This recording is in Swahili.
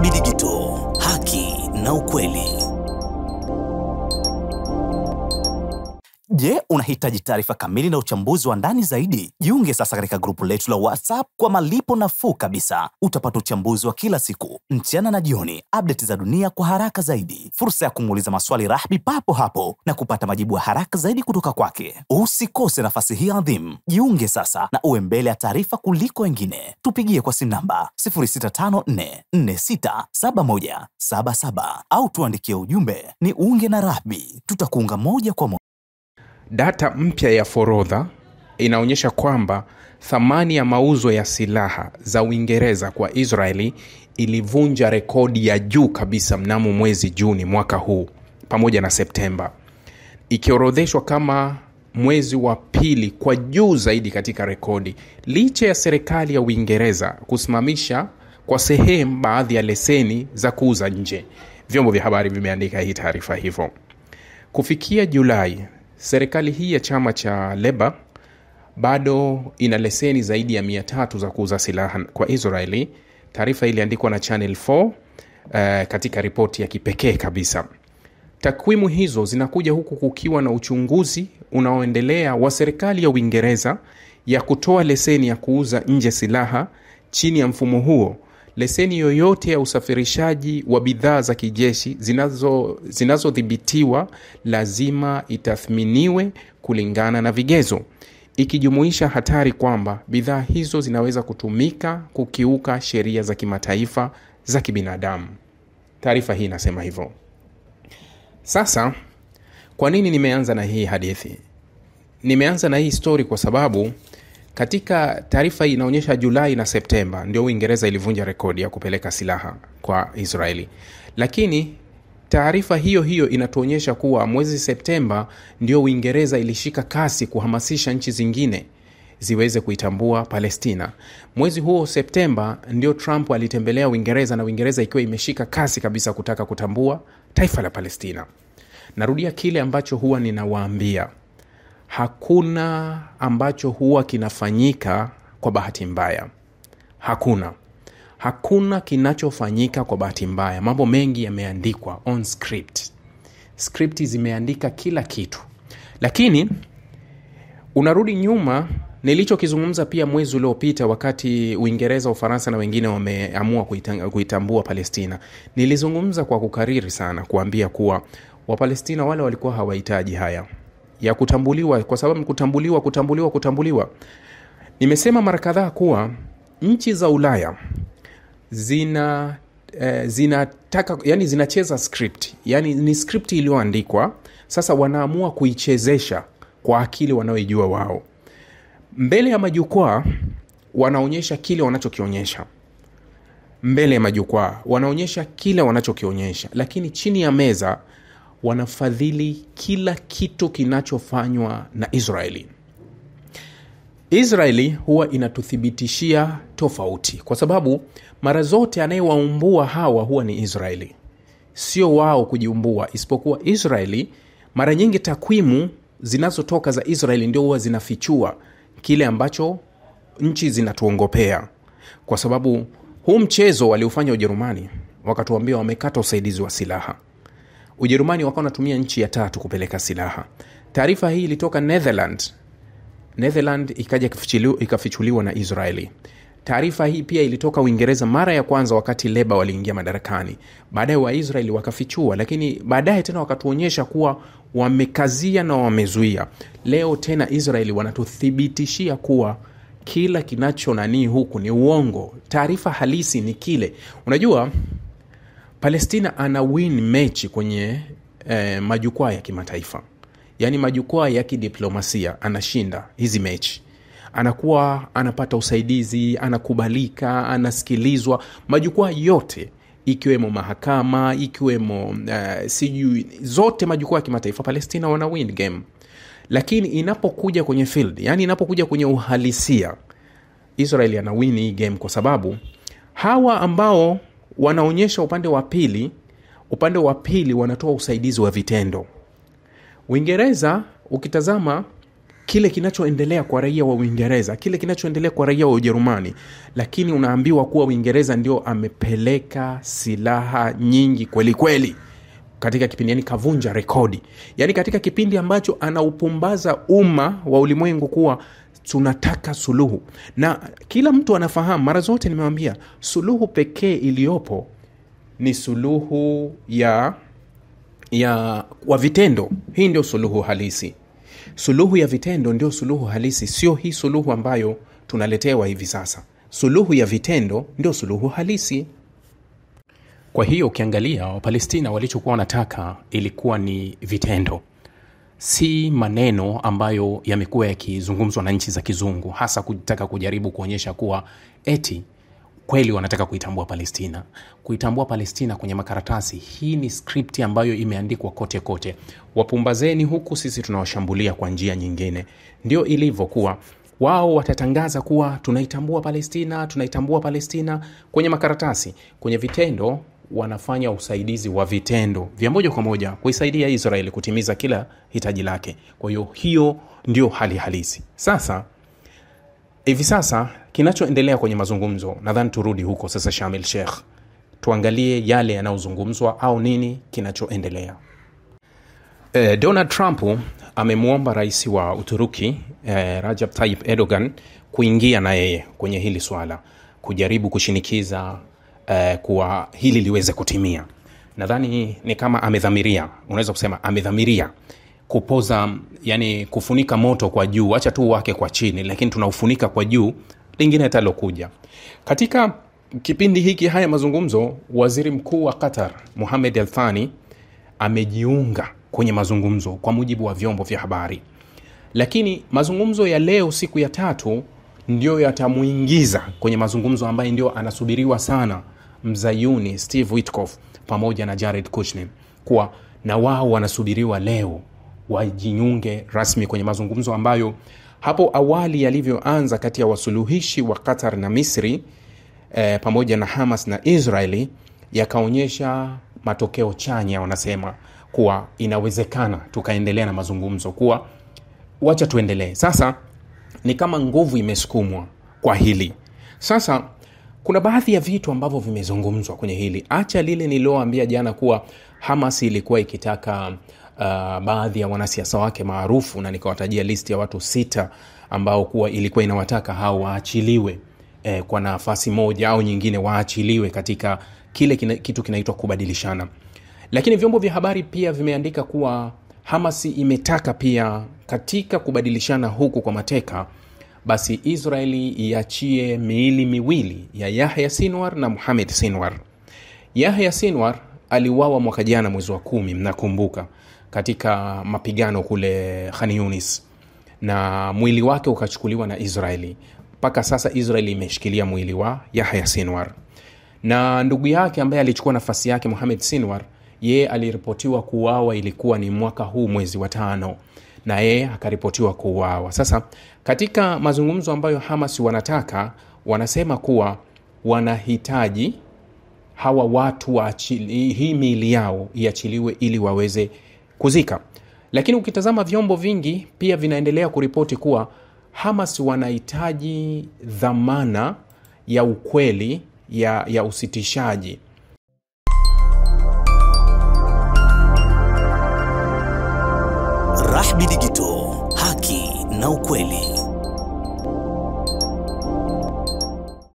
DSB Digital, haki na ukweli. Je, unahitaji taarifa kamili na uchambuzi wa ndani zaidi? Jiunge sasa katika grupu letu la WhatsApp kwa malipo nafuu kabisa. Utapata uchambuzi wa kila siku, mchana na jioni, update za dunia kwa haraka zaidi, fursa ya kumuuliza maswali Rahbi papo hapo na kupata majibu ya haraka zaidi kutoka kwake. Usikose nafasi hii adhimu. Jiunge sasa na uwe mbele ya taarifa kuliko wengine. Tupigie kwa simu namba 0654467177 au tuandikie ujumbe ni unge na Rahbi. Tutakuunga moja kwa moja. Data mpya ya forodha inaonyesha kwamba thamani ya mauzo ya silaha za Uingereza kwa Israeli ilivunja rekodi ya juu kabisa mnamo mwezi Juni mwaka huu pamoja na Septemba, ikiorodheshwa kama mwezi wa pili kwa juu zaidi katika rekodi, licha ya serikali ya Uingereza kusimamisha kwa sehemu baadhi ya leseni za kuuza nje. Vyombo vya habari vimeandika hii taarifa hivyo. Kufikia Julai, serikali hii ya chama cha Labour bado ina leseni zaidi ya 300 za kuuza silaha kwa Israeli. Taarifa iliandikwa na Channel 4 katika ripoti ya kipekee kabisa. Takwimu hizo zinakuja huku kukiwa na uchunguzi unaoendelea wa serikali ya Uingereza ya kutoa leseni ya kuuza nje silaha. Chini ya mfumo huo, leseni yoyote ya usafirishaji wa bidhaa za kijeshi zinazodhibitiwa lazima itathminiwe kulingana na vigezo, ikijumuisha hatari kwamba bidhaa hizo zinaweza kutumika kukiuka sheria za kimataifa za kibinadamu. Taarifa hii inasema hivyo. Sasa, kwa nini nimeanza na hii hadithi? Nimeanza na hii story kwa sababu katika taarifa hii inaonyesha Julai na Septemba ndio Uingereza ilivunja rekodi ya kupeleka silaha kwa Israeli. Lakini taarifa hiyo inatuonyesha kuwa mwezi Septemba ndio Uingereza ilishika kasi kuhamasisha nchi zingine ziweze kuitambua Palestina. Mwezi huo Septemba ndio Trump alitembelea Uingereza na Uingereza ikiwa imeshika kasi kabisa kutaka kutambua taifa la Palestina. Narudia kile ambacho huwa ninawaambia. Hakuna ambacho huwa kinafanyika kwa bahati mbaya. Hakuna kinachofanyika kwa bahati mbaya. Mambo mengi yameandikwa on script. Script zimeandika kila kitu. Lakini unarudi nyuma, nilichokizungumza pia mwezi uliopita wakati Uingereza, Ufaransa na wengine wameamua kuitambua Palestina. Nilizungumza kwa kukariri sana kuambia kuwa Wapalestina wale walikuwa hawahitaji haya ya kutambuliwa, kwa sababu kutambuliwa. Nimesema mara kadhaa kuwa nchi za Ulaya zinataka, yani zinacheza script, yani ni script iliyoandikwa, sasa wanaamua kuichezesha kwa akili wanaoijua wao. Mbele ya majukwaa wanaonyesha kile wanachokionyesha. Lakini chini ya meza wanafadhili kila kitu kinachofanywa na Israeli. Israeli huwa inatuthibitishia tofauti, kwa sababu mara zote anayewaumbua hawa huwa ni Israeli, sio wao kujiumbua. Isipokuwa Israeli, mara nyingi takwimu zinazotoka za Israeli ndio huwa zinafichua kile ambacho nchi zinatuongopea. Kwa sababu huu mchezo waliofanya Ujerumani, wakatuambia wamekata usaidizi wa silaha. Ujerumani wakawa wanatumia nchi ya tatu kupeleka silaha. Taarifa hii ilitoka Netherland ikaja ikafichuliwa na Israeli. Taarifa hii pia ilitoka Uingereza mara ya kwanza wakati Labour waliingia madarakani. Baadaye wa Israeli wakafichua, lakini baadaye tena wakatuonyesha kuwa wamekazia na wamezuia. Leo tena Israeli wanatuthibitishia kuwa kila kinachonani huku ni uongo. Taarifa halisi ni kile. Unajua, Palestina ana win mechi kwenye majukwaa ya kimataifa. Yani majukwaa ya kidiplomasia anashinda hizi mechi. Anakuwa anapata usaidizi, anakubalika, anasikilizwa. Majukwaa yote, ikiwemo mahakama, ikiwemo zote majukwaa ya kimataifa, Palestina wana win game. Lakini inapokuja kwenye field, yani inapokuja kwenye uhalisia, Israeli ana win hii game, kwa sababu hawa ambao wanaonyesha upande wa pili wanatoa usaidizi wa vitendo. Uingereza ukitazama kile kinachoendelea kwa raia wa Uingereza, kile kinachoendelea kwa raia wa Ujerumani, lakini unaambiwa kuwa Uingereza ndio amepeleka silaha nyingi kweli kweli katika kipindi, yani kavunja rekodi. Yani katika kipindi ambacho anaupumbaza umma wa ulimwengu kuwa tunataka suluhu. Na kila mtu anafahamu, mara zote nimewambia, suluhu pekee iliyopo ni suluhu ya wa vitendo. Hii ndio suluhu halisi. Suluhu ya vitendo ndio suluhu halisi, sio hii suluhu ambayo tunaletewa hivi sasa. Suluhu ya vitendo ndio suluhu halisi. Kwa hiyo ukiangalia Wapalestina walichokuwa wanataka ilikuwa ni vitendo, si maneno ambayo yamekuwa yakizungumzwa na nchi za kizungu, hasa kutaka kujaribu kuonyesha kuwa eti kweli wanataka kuitambua Palestina. Kuitambua Palestina kwenye makaratasi, hii ni script ambayo imeandikwa kote kote. Wapumbazeni huku, sisi tunawashambulia kwa njia nyingine. Ndio ilivyokuwa. Wao watatangaza kuwa tunaitambua Palestina, tunaitambua Palestina kwenye makaratasi. Kwenye vitendo wanafanya usaidizi wa vitendo vya moja kwa moja kuisaidia Israeli kutimiza kila hitaji lake. Kwa hiyo ndio hali halisi. Hivi sasa kinachoendelea kwenye mazungumzo, nadhani turudi huko sasa Shamil Sheikh. Tuangalie yale yanayozungumzwa au nini kinachoendelea. Donald Trump amemuomba rais wa Uturuki Recep Tayyip Erdogan kuingia na yeye kwenye hili swala, kujaribu kushinikiza kuwa hili liweze kutimia. Nadhani ni kama amedhamiria, unaweza kusema amedhamiria kupoza, yani kufunika moto kwa juu, acha tu wake kwa chini, lakini tunaufunika kwa juu, lingine litalokuja. Katika kipindi hiki haya mazungumzo, waziri mkuu wa Qatar Mohamed Al Thani amejiunga kwenye mazungumzo kwa mujibu wa vyombo vya habari. Lakini mazungumzo ya leo, siku ya 3, ndio yatamuingiza kwenye mazungumzo ambaye ndio anasubiriwa sana, mzayuni Steve Witkoff pamoja na Jared Kushner, kuwa na wao wanasubiriwa leo wajinyunge rasmi kwenye mazungumzo ambayo hapo awali yalivyoanza kati ya wasuluhishi wa Qatar na Misri pamoja na Hamas na Israeli, yakaonyesha matokeo chanya. Wanasema kuwa inawezekana tukaendelea na mazungumzo, kuwa wacha tuendelee. Sasa ni kama nguvu imesukumwa kwa hili. Sasa kuna baadhi ya vitu ambavyo vimezungumzwa kwenye hili. Acha lile niloambia jana kuwa Hamas ilikuwa ikitaka baadhi ya wanasiasa wake maarufu, na nikawatajia listi ya watu 6 ambao kuwa ilikuwa inawataka hao waachiliwe kwa nafasi moja au nyingine, waachiliwe katika kile kitu kinaitwa kubadilishana. Lakini vyombo vya habari pia vimeandika kuwa Hamas imetaka pia katika kubadilishana huku kwa mateka, basi Israeli iachie miili miwili ya Yahya Sinwar na Mohamed Sinwar. Yahya Sinwar aliuawa mwaka jana mwezi wa 10, mnakumbuka, katika mapigano kule Khan Yunis, na mwili wake ukachukuliwa na Israeli. Mpaka sasa Israeli imeshikilia mwili wa Yahya Sinwar. Na ndugu yake ambaye alichukua nafasi yake Mohamed Sinwar, yeye aliripotiwa kuuawa, ilikuwa ni mwaka huu mwezi wa 5, na yeye akaripotiwa kuuawa. Sasa katika mazungumzo ambayo Hamas wanataka, wanasema kuwa wanahitaji hawa watu hii miili yao iachiliwe ili waweze kuzika. Lakini ukitazama vyombo vingi pia vinaendelea kuripoti kuwa Hamas wanahitaji dhamana ya ukweli ya usitishaji. Rahby Digital, haki na ukweli.